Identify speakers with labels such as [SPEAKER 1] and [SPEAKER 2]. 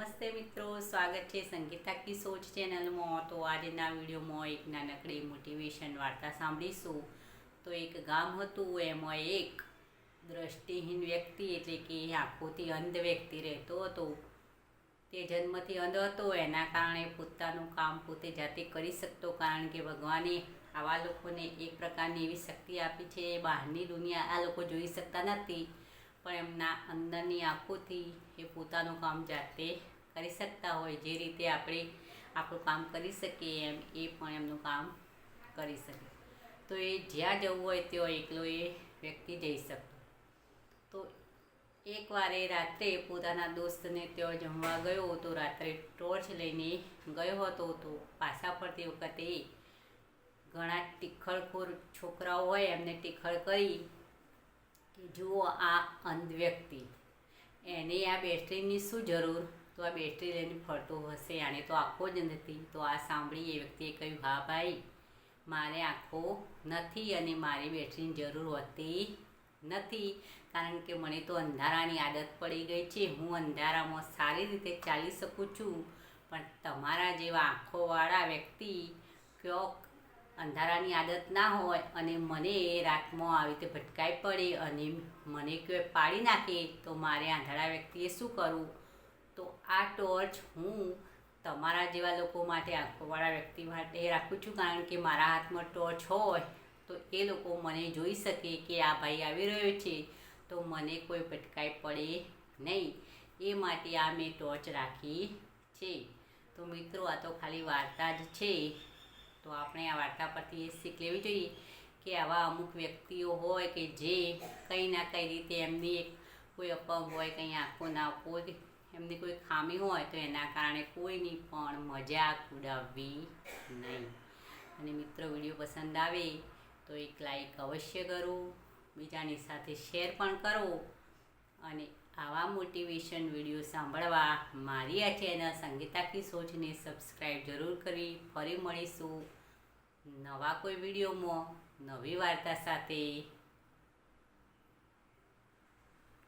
[SPEAKER 1] નમસ્તે મિત્રો, સ્વાગત છે સંગીતા કી સોચ ચેનલમાં। તો આજના વિડીયોમાં એક નાનકડી મોટિવેશન વાર્તા સાંભળીશું। તો એક ગામ હતું, એમાં એક દ્રષ્ટિહીન વ્યક્તિ એટલે કે આંખોથી અંધ વ્યક્તિ રહેતો હતો। તે જન્મથી અંધ હતો, એના કારણે પોતાનું કામ પોતે જાતે કરી શકતો, કારણ કે ભગવાને આવા લોકોને એક પ્રકારની એવી શક્તિ આપી છે, બહારની દુનિયા આ લોકો જોઈ શકતા નથી, પણ એમના અંદરની આંખોથી એ પોતાનું કામ જાતે કરી શકતા હોય। જે રીતે આપણે આપણું કામ કરી શકીએ એમ એ પણ એમનું કામ કરી શકે। તો એ જ્યાં જવું હોય ત્યાં એકલો એ વ્યક્તિ જઈ શકતો। તો એકવાર એ રાત્રે પોતાના દોસ્તને ત્યાં જમવા ગયો, તો રાત્રે ટોર્ચ લઈને ગયો હતો। તો પાછા ફરતી વખતે ઘણા ટીખળખોર છોકરાઓ હોય એમને ટીખળ કરી કે જુઓ આ અંધ વ્યક્તિ, એને આ બેટરીની શું જરૂર, તો આ બેટરી લઈને ફરતો હશે, આને તો આંખો જ નથી। તો આ સાંભળી એ વ્યક્તિએ કહ્યું, હા ભાઈ, મારે આંખો નથી અને મારી બેટરીની જરૂર હોતી નથી, કારણ કે મને તો અંધારાની આદત પડી ગઈ છે। હું અંધારામાં સારી રીતે ચાલી શકું છું, પણ તમારા જેવા આંખોવાળા વ્યક્તિ ક્યાંક અંધારાની આદત ના હોય અને મને રાતમાં આવી રીતે ભટકાઈ પડે અને મને કોઈ પાડી નાખે, તો મારે આંધળા વ્યક્તિએ શું કરવું? તો આ ટોર્ચ હું તમારા જેવા લોકો માટે, આંખોવાળા વ્યક્તિ માટે રાખું છું, કારણ કે મારા હાથમાં ટોર્ચ હોય તો એ લોકો મને જોઈ શકે કે આ ભાઈ આવી રહ્યો છે, તો મને કોઈ ભટકાઈ પડે નહીં, એ માટે આ મેં ટોર્ચ રાખી છે। તો મિત્રો, આ તો ખાલી વાર્તા જ છે। તો આપણે આ વાર્તા પરથી એ શીખ લેવી જોઈએ કે આવા અમુક વ્યક્તિઓ હોય કે જે કંઈ ના કંઈ રીતે એમની એક કોઈ અપંગ હોય, કંઈ આંખો ના કોઈ એમની કોઈ ખામી હોય, તો એના કારણે કોઈની પણ મજાક ઉડાવવી નહીં। અને મિત્રો, વિડીયો પસંદ આવે તો એક લાઈક અવશ્ય કરો, બીજાની સાથે શેર પણ કરો, અને આવા મોટિવેશન વિડીયો સાંભળવા મારી આ ચેનલ સંગીતા કી સોચને સબસ્ક્રાઈબ જરૂર કરી। ફરી મળીશું નવા કોઈ વિડીયોમાં નવી વાર્તા સાથે।